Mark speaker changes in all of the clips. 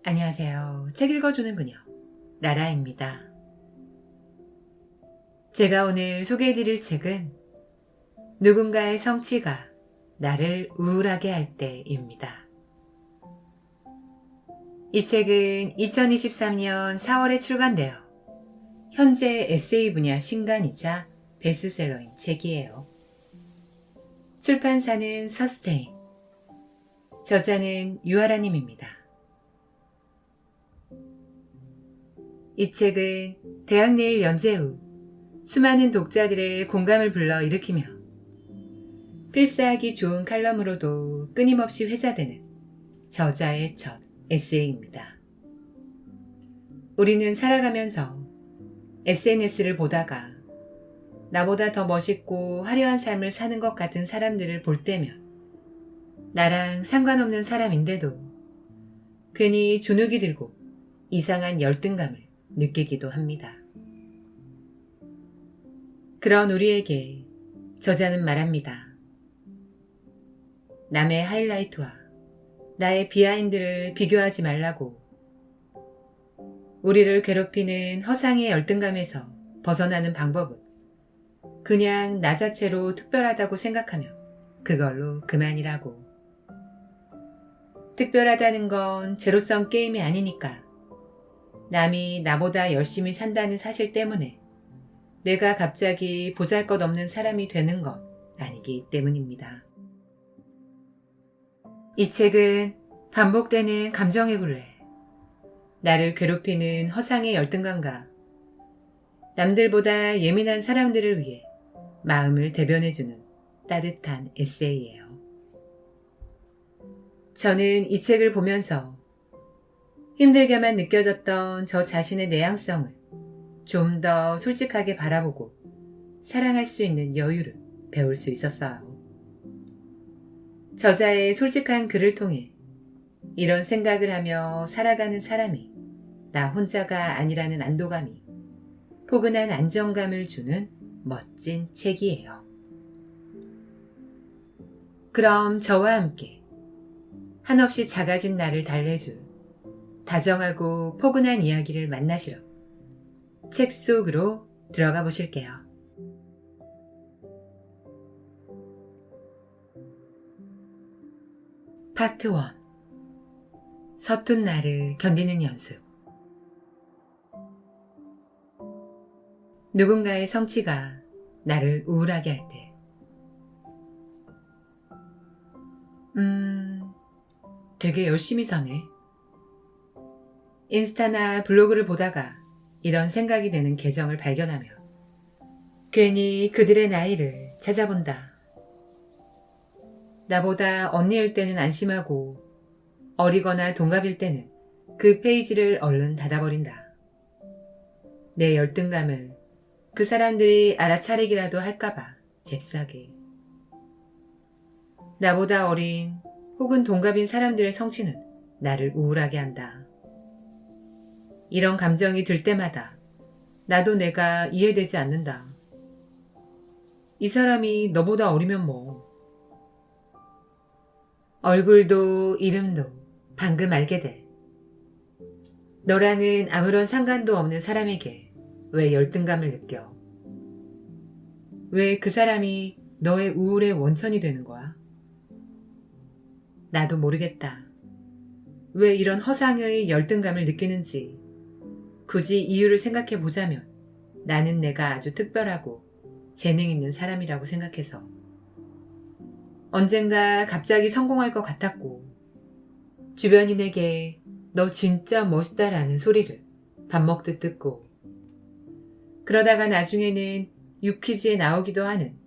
Speaker 1: 안녕하세요. 책 읽어주는 그녀, 라라입니다. 제가 오늘 소개해드릴 책은 누군가의 성취가 나를 우울하게 할 때입니다. 이 책은 2023년 4월에 출간되어 현재 에세이 분야 신간이자 베스트셀러인 책이에요. 출판사는 서스테인, 저자는 유아라님입니다. 이 책은 대학 내일 연재 후 수많은 독자들의 공감을 불러일으키며 필사하기 좋은 칼럼으로도 끊임없이 회자되는 저자의 첫 에세이입니다. 우리는 살아가면서 SNS를 보다가 나보다 더 멋있고 화려한 삶을 사는 것 같은 사람들을 볼 때면 나랑 상관없는 사람인데도 괜히 주눅이 들고 이상한 열등감을 느끼기도 합니다. 그런 우리에게 저자는 말합니다. 남의 하이라이트와 나의 비하인드를 비교하지 말라고. 우리를 괴롭히는 허상의 열등감에서 벗어나는 방법은 그냥 나 자체로 특별하다고 생각하며 그걸로 그만이라고. 특별하다는 건 제로섬 게임이 아니니까 남이 나보다 열심히 산다는 사실 때문에 내가 갑자기 보잘것없는 사람이 되는 건 아니기 때문입니다. 이 책은 반복되는 감정의 굴레, 나를 괴롭히는 허상의 열등감과 남들보다 예민한 사람들을 위해 마음을 대변해주는 따뜻한 에세이예요. 저는 이 책을 보면서 힘들게만 느껴졌던 저 자신의 내향성을 좀 더 솔직하게 바라보고 사랑할 수 있는 여유를 배울 수 있었어요. 저자의 솔직한 글을 통해 이런 생각을 하며 살아가는 사람이 나 혼자가 아니라는 안도감이 포근한 안정감을 주는 멋진 책이에요. 그럼 저와 함께 한없이 작아진 나를 달래줄 다정하고 포근한 이야기를 만나시러 책 속으로 들어가 보실게요. 파트 1. 서툰 나를 견디는 연습. 누군가의 성취가 나를 우울하게 할 때. 되게 열심히 사네. 인스타나 블로그를 보다가 이런 생각이 드는 계정을 발견하며 괜히 그들의 나이를 찾아본다. 나보다 언니일 때는 안심하고 어리거나 동갑일 때는 그 페이지를 얼른 닫아버린다. 내 열등감을 그 사람들이 알아차리기라도 할까봐 잽싸게. 나보다 어린 혹은 동갑인 사람들의 성취는 나를 우울하게 한다. 이런 감정이 들 때마다 나도 내가 이해되지 않는다. 이 사람이 너보다 어리면 뭐. 얼굴도 이름도 방금 알게 돼. 너랑은 아무런 상관도 없는 사람에게 왜 열등감을 느껴? 왜 그 사람이 너의 우울의 원천이 되는 거야? 나도 모르겠다. 왜 이런 허상의 열등감을 느끼는지 굳이 이유를 생각해 보자면 나는 내가 아주 특별하고 재능 있는 사람이라고 생각해서 언젠가 갑자기 성공할 것 같았고 주변인에게 너 진짜 멋있다라는 소리를 밥 먹듯 듣고 그러다가 나중에는 유퀴즈에 나오기도 하는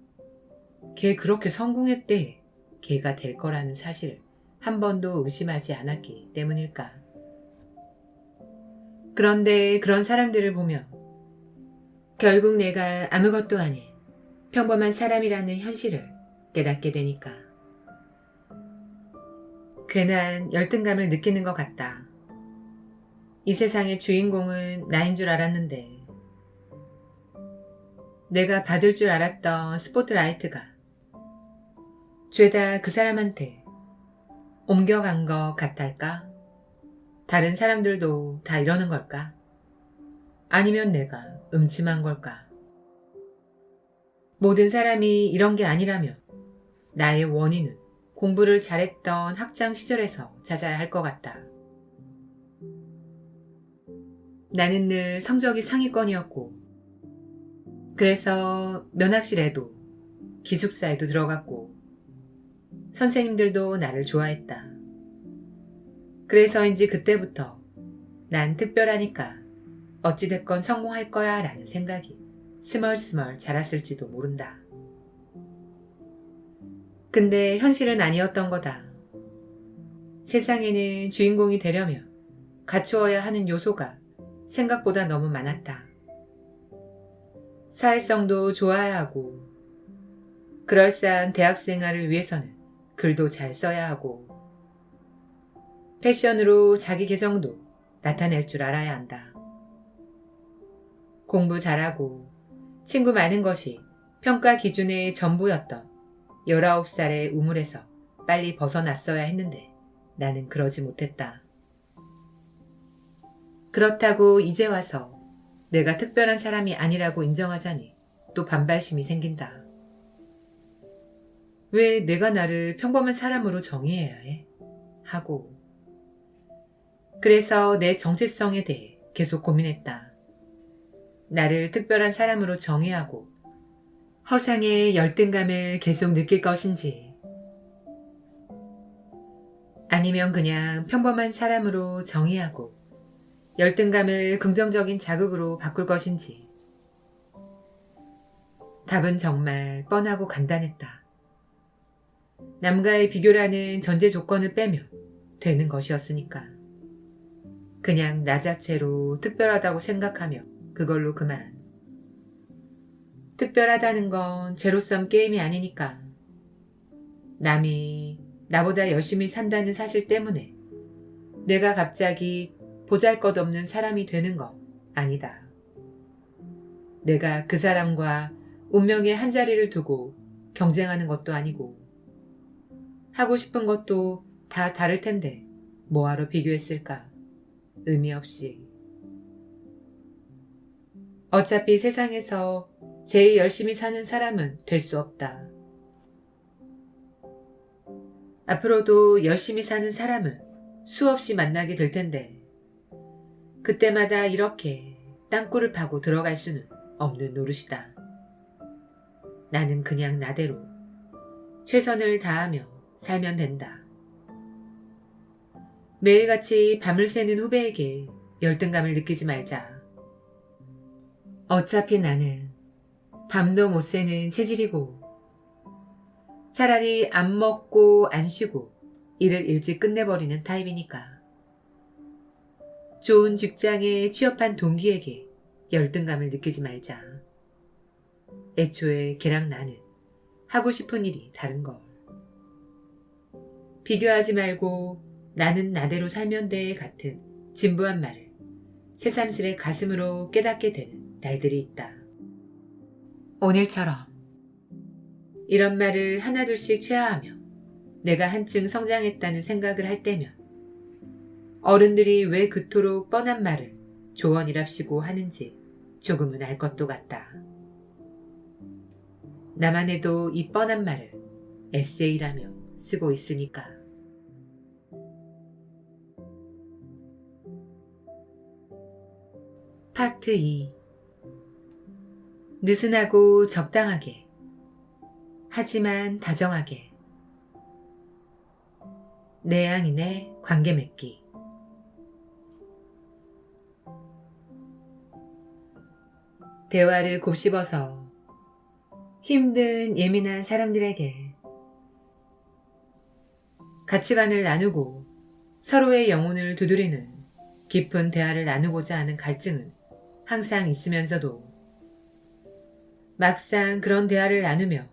Speaker 1: 걔 그렇게 성공했대 걔가 될 거라는 사실을 한 번도 의심하지 않았기 때문일까. 그런데 그런 사람들을 보면 결국 내가 아무것도 아닌 평범한 사람이라는 현실을 깨닫게 되니까 괜한 열등감을 느끼는 것 같다. 이 세상의 주인공은 나인 줄 알았는데 내가 받을 줄 알았던 스포트라이트가 죄다 그 사람한테 옮겨간 것 같달까? 다른 사람들도 다 이러는 걸까? 아니면 내가 음침한 걸까? 모든 사람이 이런 게 아니라면 나의 원인은 공부를 잘했던 학창 시절에서 찾아야 할 것 같다. 나는 늘 성적이 상위권이었고, 그래서 면학실에도 기숙사에도 들어갔고, 선생님들도 나를 좋아했다. 그래서인지 그때부터 난 특별하니까 어찌됐건 성공할 거야 라는 생각이 스멀스멀 자랐을지도 모른다. 근데 현실은 아니었던 거다. 세상에는 주인공이 되려면 갖추어야 하는 요소가 생각보다 너무 많았다. 사회성도 좋아야 하고, 그럴싸한 대학 생활을 위해서는 글도 잘 써야 하고, 패션으로 자기 개성도 나타낼 줄 알아야 한다. 공부 잘하고 친구 많은 것이 평가 기준의 전부였던 19살의 우물에서 빨리 벗어났어야 했는데 나는 그러지 못했다. 그렇다고 이제 와서 내가 특별한 사람이 아니라고 인정하자니 또 반발심이 생긴다. 왜 내가 나를 평범한 사람으로 정의해야 해? 하고. 그래서 내 정체성에 대해 계속 고민했다. 나를 특별한 사람으로 정의하고 허상의 열등감을 계속 느낄 것인지, 아니면 그냥 평범한 사람으로 정의하고 열등감을 긍정적인 자극으로 바꿀 것인지. 답은 정말 뻔하고 간단했다. 남과의 비교라는 전제 조건을 빼면 되는 것이었으니까. 그냥 나 자체로 특별하다고 생각하며 그걸로 그만. 특별하다는 건 제로섬 게임이 아니니까. 남이 나보다 열심히 산다는 사실 때문에 내가 갑자기 보잘것없는 사람이 되는 건 아니다. 내가 그 사람과 운명의 한자리를 두고 경쟁하는 것도 아니고, 하고 싶은 것도 다 다를 텐데 뭐하러 비교했을까? 의미 없이. 어차피 세상에서 제일 열심히 사는 사람은 될 수 없다. 앞으로도 열심히 사는 사람을 수없이 만나게 될 텐데, 그때마다 이렇게 땅굴을 파고 들어갈 수는 없는 노릇이다. 나는 그냥 나대로 최선을 다하며 살면 된다. 매일같이 밤을 새는 후배에게 열등감을 느끼지 말자. 어차피 나는 밤도 못 새는 체질이고, 차라리 안 먹고 안 쉬고 일을 일찍 끝내버리는 타입이니까. 좋은 직장에 취업한 동기에게 열등감을 느끼지 말자. 애초에 걔랑 나는 하고 싶은 일이 다른걸. 비교하지 말고 나는 나대로 살면 돼 같은 진부한 말을 새삼스레 가슴으로 깨닫게 되는 날들이 있다. 오늘처럼 이런 말을 하나둘씩 취하하며 내가 한층 성장했다는 생각을 할 때면 어른들이 왜 그토록 뻔한 말을 조언이랍시고 하는지 조금은 알 것도 같다. 나만 해도 이 뻔한 말을 에세이라며 쓰고 있으니까. 파트 2. 느슨하고 적당하게, 하지만 다정하게. 내향인의 관계 맺기. 대화를 곱씹어서 힘든 예민한 사람들에게 가치관을 나누고 서로의 영혼을 두드리는 깊은 대화를 나누고자 하는 갈증은 항상 있으면서도 막상 그런 대화를 나누며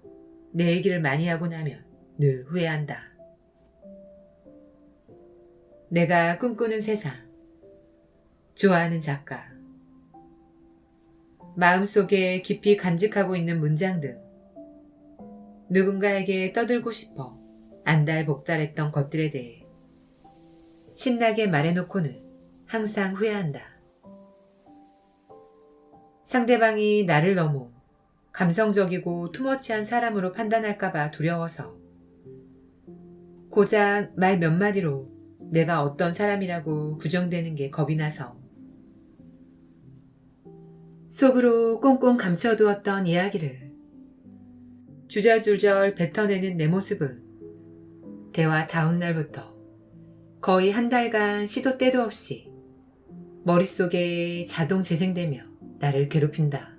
Speaker 1: 내 얘기를 많이 하고 나면 늘 후회한다. 내가 꿈꾸는 세상, 좋아하는 작가, 마음속에 깊이 간직하고 있는 문장 등 누군가에게 떠들고 싶어 안달복달했던 것들에 대해 신나게 말해놓고는 항상 후회한다. 상대방이 나를 너무 감성적이고 투머치한 사람으로 판단할까봐 두려워서 고작 말 몇 마디로 내가 어떤 사람이라고 부정되는 게 겁이 나서 속으로 꽁꽁 감춰두었던 이야기를 주저주절 뱉어내는 내 모습은 대화 다음 날부터 거의 한 달간 시도 때도 없이 머릿속에 자동 재생되며 나를 괴롭힌다.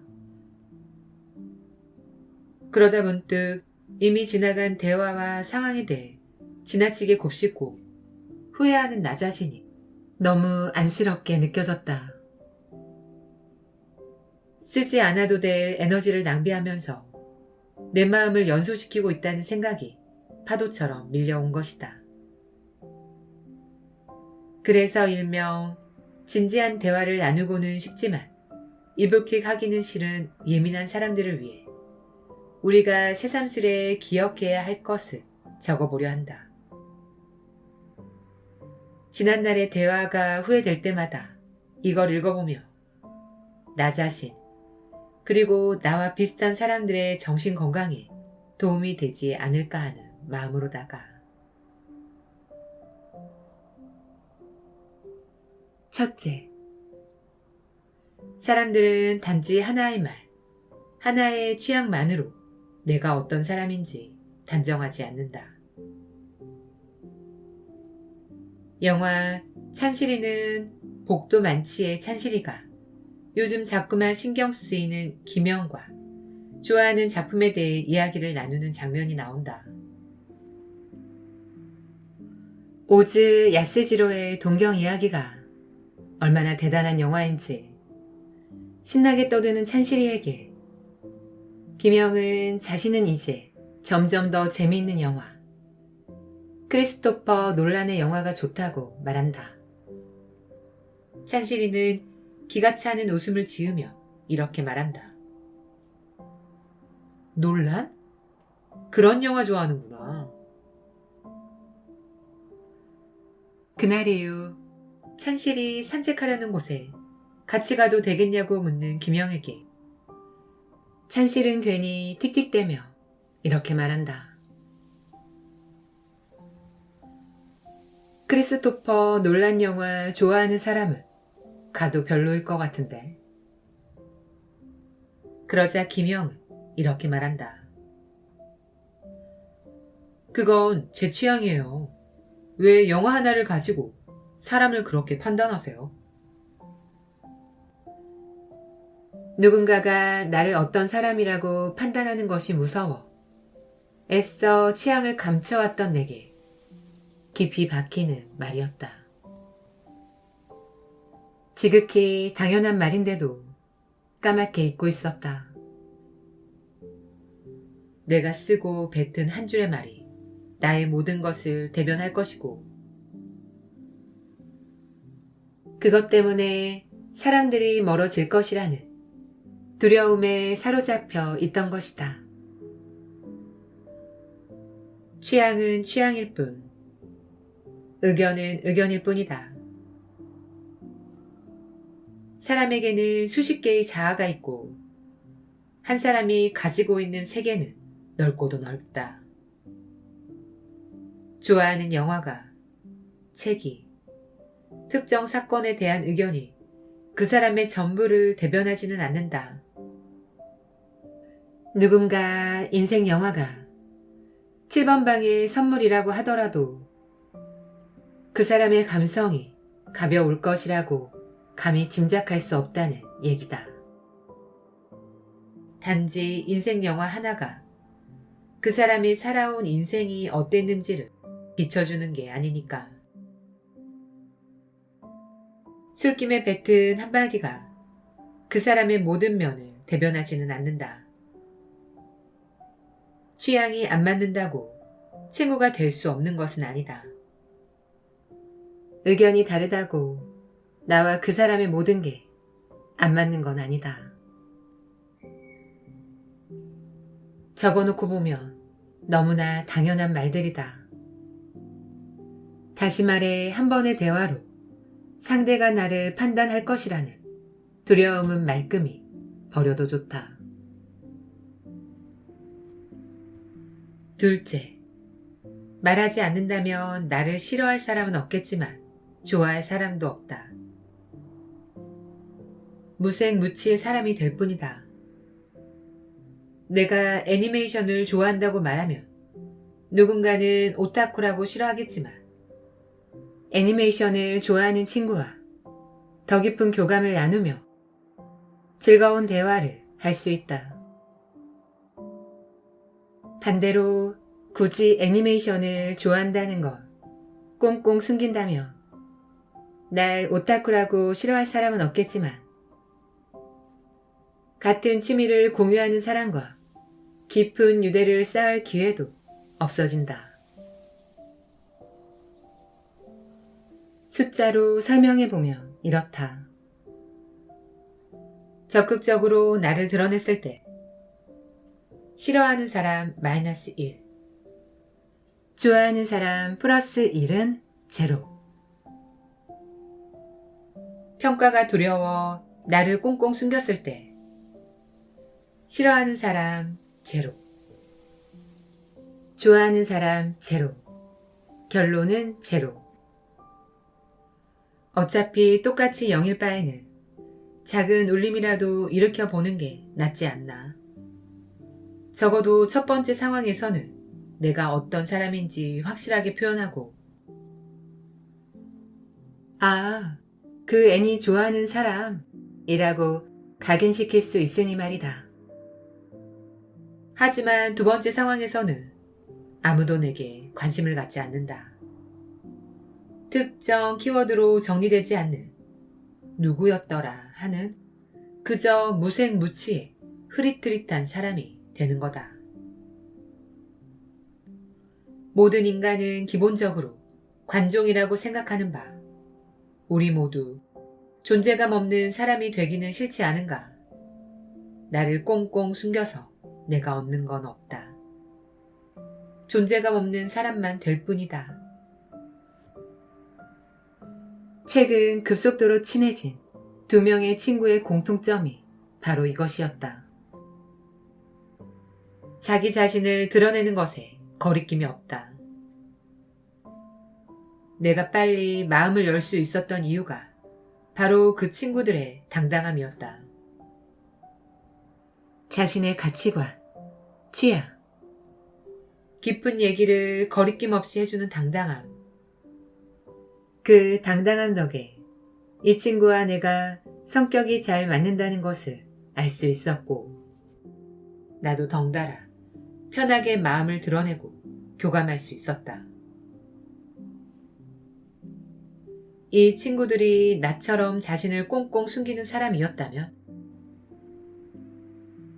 Speaker 1: 그러다 문득 이미 지나간 대화와 상황에 대해 지나치게 곱씹고 후회하는 나 자신이 너무 안쓰럽게 느껴졌다. 쓰지 않아도 될 에너지를 낭비하면서 내 마음을 연소시키고 있다는 생각이 파도처럼 밀려온 것이다. 그래서 일명 진지한 대화를 나누고는 싶지만 이불킥 하기는 싫은 예민한 사람들을 위해 우리가 새삼스레 기억해야 할 것을 적어보려 한다. 지난날의 대화가 후회될 때마다 이걸 읽어보며 나 자신 그리고 나와 비슷한 사람들의 정신건강에 도움이 되지 않을까 하는 마음으로다가 첫째, 사람들은 단지 하나의 말, 하나의 취향만으로 내가 어떤 사람인지 단정하지 않는다. 영화 찬실이는 복도 만치의 찬실이가 요즘 자꾸만 신경 쓰이는 김영과 좋아하는 작품에 대해 이야기를 나누는 장면이 나온다. 오즈 야스지로의 동경 이야기가 얼마나 대단한 영화인지 신나게 떠드는 찬실이에게 김영은 자신은 이제 점점 더 재미있는 영화 크리스토퍼 놀란의 영화가 좋다고 말한다. 찬실이는 기가 차는 웃음을 지으며 이렇게 말한다. 놀란? 그런 영화 좋아하는구나. 그날 이후 찬실이 산책하려는 곳에 같이 가도 되겠냐고 묻는 김영에게 찬실은 괜히 틱틱대며 이렇게 말한다. 크리스토퍼 놀란 영화 좋아하는 사람은 가도 별로일 것 같은데. 그러자 김영은 이렇게 말한다. 그건 제 취향이에요. 왜 영화 하나를 가지고 사람을 그렇게 판단하세요? 누군가가 나를 어떤 사람이라고 판단하는 것이 무서워 애써 취향을 감춰왔던 내게 깊이 박히는 말이었다. 지극히 당연한 말인데도 까맣게 잊고 있었다. 내가 쓰고 뱉은 한 줄의 말이 나의 모든 것을 대변할 것이고 그것 때문에 사람들이 멀어질 것이라는 두려움에 사로잡혀 있던 것이다. 취향은 취향일 뿐, 의견은 의견일 뿐이다. 사람에게는 수십 개의 자아가 있고 한 사람이 가지고 있는 세계는 넓고도 넓다. 좋아하는 영화가, 책이, 특정 사건에 대한 의견이 그 사람의 전부를 대변하지는 않는다. 누군가 인생 영화가 7번 방의 선물이라고 하더라도 그 사람의 감성이 가벼울 것이라고 감히 짐작할 수 없다는 얘기다. 단지 인생 영화 하나가 그 사람이 살아온 인생이 어땠는지를 비춰주는 게 아니니까. 술김에 뱉은 한마디가 그 사람의 모든 면을 대변하지는 않는다. 취향이 안 맞는다고 친구가 될 수 없는 것은 아니다. 의견이 다르다고 나와 그 사람의 모든 게 안 맞는 건 아니다. 적어놓고 보면 너무나 당연한 말들이다. 다시 말해 한 번의 대화로 상대가 나를 판단할 것이라는 두려움은 말끔히 버려도 좋다. 둘째, 말하지 않는다면 나를 싫어할 사람은 없겠지만 좋아할 사람도 없다. 무색무취의 사람이 될 뿐이다. 내가 애니메이션을 좋아한다고 말하면 누군가는 오타쿠라고 싫어하겠지만 애니메이션을 좋아하는 친구와 더 깊은 교감을 나누며 즐거운 대화를 할 수 있다. 반대로 굳이 애니메이션을 좋아한다는 걸 꽁꽁 숨긴다면 날 오타쿠라고 싫어할 사람은 없겠지만 같은 취미를 공유하는 사람과 깊은 유대를 쌓을 기회도 없어진다. 숫자로 설명해보면 이렇다. 적극적으로 나를 드러냈을 때 싫어하는 사람 -1, 좋아하는 사람 +1은 0. 평가가 두려워 나를 꽁꽁 숨겼을 때 싫어하는 사람 0, 좋아하는 사람 0, 결론은 0. 어차피 똑같이 0일 바에는 작은 울림이라도 일으켜보는 게 낫지 않나. 적어도 첫 번째 상황에서는 내가 어떤 사람인지 확실하게 표현하고 그 애니 좋아하는 사람이라고 각인시킬 수 있으니 말이다. 하지만 두 번째 상황에서는 아무도 내게 관심을 갖지 않는다. 특정 키워드로 정리되지 않는 누구였더라 하는 그저 무색무취의 흐릿흐릿한 사람이 되는 거다. 모든 인간은 기본적으로 관종이라고 생각하는 바, 우리 모두 존재감 없는 사람이 되기는 싫지 않은가? 나를 꽁꽁 숨겨서 내가 얻는 건 없다. 존재감 없는 사람만 될 뿐이다. 최근 급속도로 친해진 두 명의 친구의 공통점이 바로 이것이었다. 자기 자신을 드러내는 것에 거리낌이 없다. 내가 빨리 마음을 열 수 있었던 이유가 바로 그 친구들의 당당함이었다. 자신의 가치관, 취향, 깊은 얘기를 거리낌 없이 해주는 당당함. 그 당당함 덕에 이 친구와 내가 성격이 잘 맞는다는 것을 알 수 있었고, 나도 덩달아 편하게 마음을 드러내고 교감할 수 있었다. 이 친구들이 나처럼 자신을 꽁꽁 숨기는 사람이었다면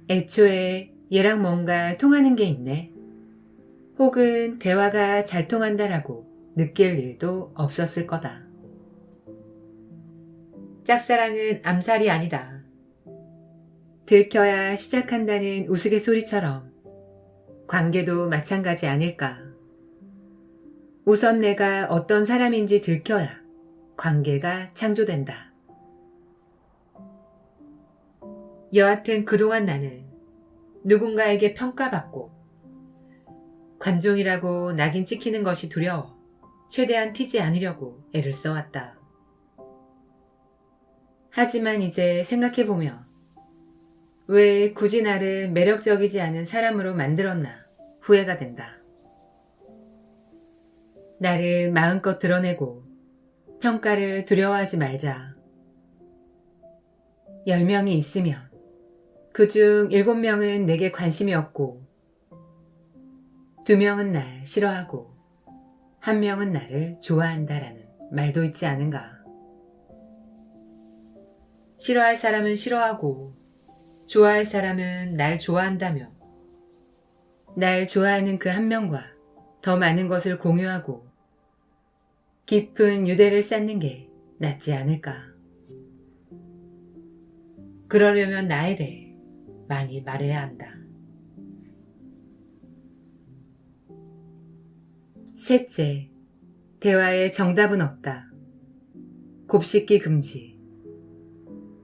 Speaker 1: 애초에 얘랑 뭔가 통하는 게 있네, 혹은 대화가 잘 통한다라고 느낄 일도 없었을 거다. 짝사랑은 암살이 아니다. 들켜야 시작한다는 우스갯소리처럼 관계도 마찬가지 아닐까. 우선 내가 어떤 사람인지 들켜야 관계가 창조된다. 여하튼 그동안 나는 누군가에게 평가받고 관종이라고 낙인 찍히는 것이 두려워 최대한 튀지 않으려고 애를 써왔다. 하지만 이제 생각해보면 왜 굳이 나를 매력적이지 않은 사람으로 만들었나 후회가 된다. 나를 마음껏 드러내고 평가를 두려워하지 말자. 10명이 있으면 그중 7명은 내게 관심이 없고 2명은 날 싫어하고 1명은 나를 좋아한다라는 말도 있지 않은가. 싫어할 사람은 싫어하고 좋아할 사람은 날 좋아한다며 날 좋아하는 그 1명과 더 많은 것을 공유하고 깊은 유대를 쌓는 게 낫지 않을까. 그러려면 나에 대해 많이 말해야 한다. 셋째, 대화에 정답은 없다. 곱씹기 금지.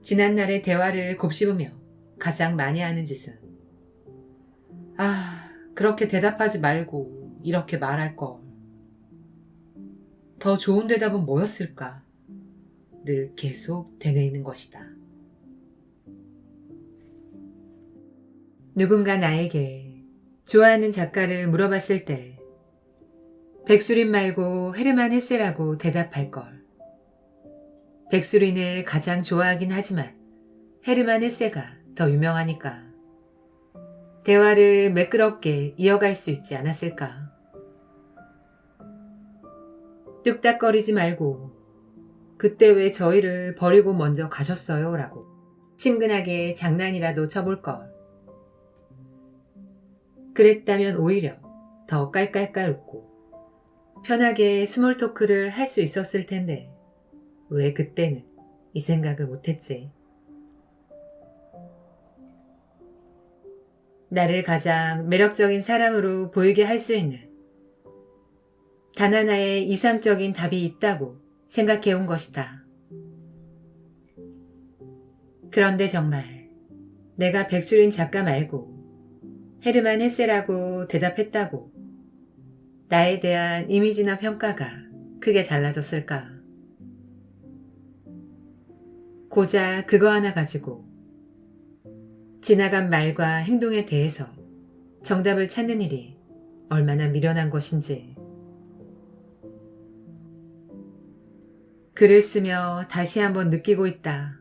Speaker 1: 지난날의 대화를 곱씹으며 가장 많이 하는 짓은 그렇게 대답하지 말고 이렇게 말할 걸. 더 좋은 대답은 뭐였을까? 를 계속 되뇌이는 것이다. 누군가 나에게 좋아하는 작가를 물어봤을 때 백수린 말고 헤르만 헤세라고 대답할 걸. 백수린을 가장 좋아하긴 하지만 헤르만 헤세가 더 유명하니까 대화를 매끄럽게 이어갈 수 있지 않았을까. 뚝딱거리지 말고 그때 왜 저희를 버리고 먼저 가셨어요? 라고 친근하게 장난이라도 쳐볼 걸. 그랬다면 오히려 더 깔깔깔 웃고 편하게 스몰 토크를 할 수 있었을 텐데 왜 그때는 이 생각을 못했지? 나를 가장 매력적인 사람으로 보이게 할 수 있는 단 하나의 이상적인 답이 있다고 생각해온 것이다. 그런데 정말 내가 백수린 작가 말고 헤르만 헤세라고 대답했다고 나에 대한 이미지나 평가가 크게 달라졌을까? 고작 그거 하나 가지고 지나간 말과 행동에 대해서 정답을 찾는 일이 얼마나 미련한 것인지. 글을 쓰며 다시 한번 느끼고 있다.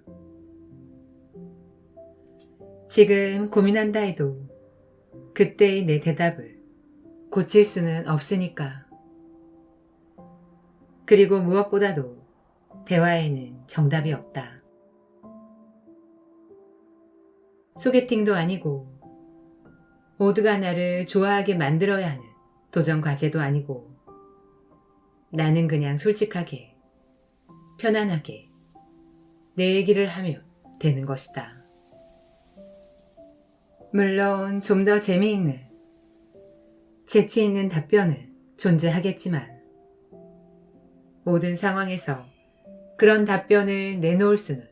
Speaker 1: 지금 고민한다 해도 그때의 내 대답을 고칠 수는 없으니까. 그리고 무엇보다도 대화에는 정답이 없다. 소개팅도 아니고 모두가 나를 좋아하게 만들어야 하는 도전 과제도 아니고 나는 그냥 솔직하게 편안하게 내 얘기를 하면 되는 것이다. 물론 좀 더 재미있는 재치 있는 답변은 존재하겠지만 모든 상황에서 그런 답변을 내놓을 수는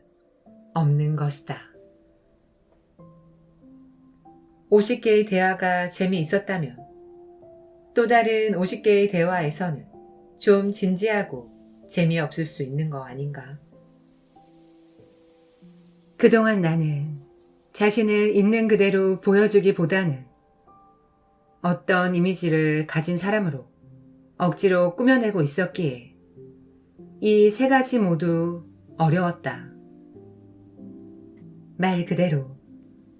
Speaker 1: 없는 것이다. 50개의 대화가 재미있었다면 또 다른 50개의 대화에서는 좀 진지하고 재미없을 수 있는 거 아닌가? 그동안 나는 자신을 있는 그대로 보여주기보다는 어떤 이미지를 가진 사람으로 억지로 꾸며내고 있었기에 이 세 가지 모두 어려웠다. 말 그대로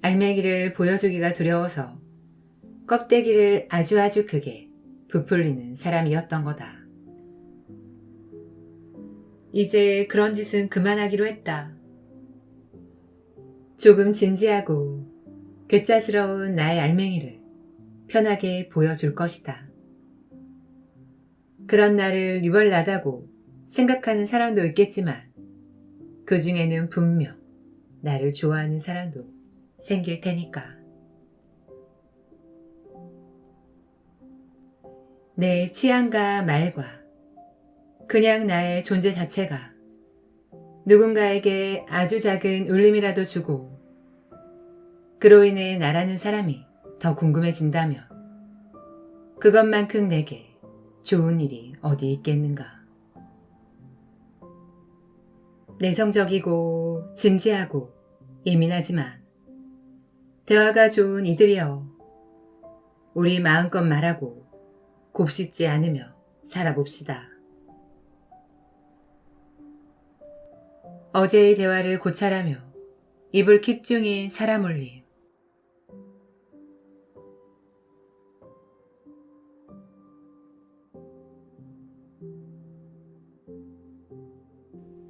Speaker 1: 알맹이를 보여주기가 두려워서 껍데기를 아주 크게 부풀리는 사람이었던 거다. 이제 그런 짓은 그만하기로 했다. 조금 진지하고 괴짜스러운 나의 알맹이를 편하게 보여줄 것이다. 그런 나를 유별나다고 생각하는 사람도 있겠지만 그 중에는 분명 나를 좋아하는 사람도 생길 테니까. 내 취향과 말과 그냥 나의 존재 자체가 누군가에게 아주 작은 울림이라도 주고 그로 인해 나라는 사람이 더 궁금해진다면 그것만큼 내게 좋은 일이 어디 있겠는가. 내성적이고 진지하고 예민하지만 대화가 좋은 이들이여, 우리 마음껏 말하고 곱씹지 않으며 살아봅시다. 어제의 대화를 고찰하며 이불킥 중인 사람 올림.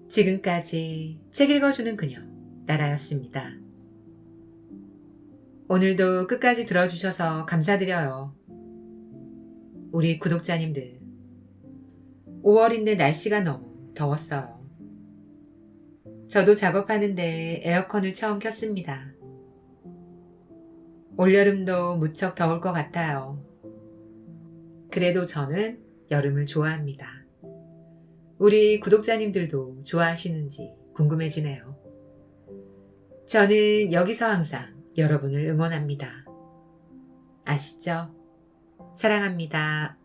Speaker 1: 지금까지 책 읽어주는 그녀 나라였습니다. 오늘도 끝까지 들어주셔서 감사드려요. 우리 구독자님들, 5월인데 날씨가 너무 더웠어요. 저도 작업하는데 에어컨을 처음 켰습니다. 올여름도 무척 더울 것 같아요. 그래도 저는 여름을 좋아합니다. 우리 구독자님들도 좋아하시는지 궁금해지네요. 저는 여기서 항상 여러분을 응원합니다. 아시죠? 사랑합니다.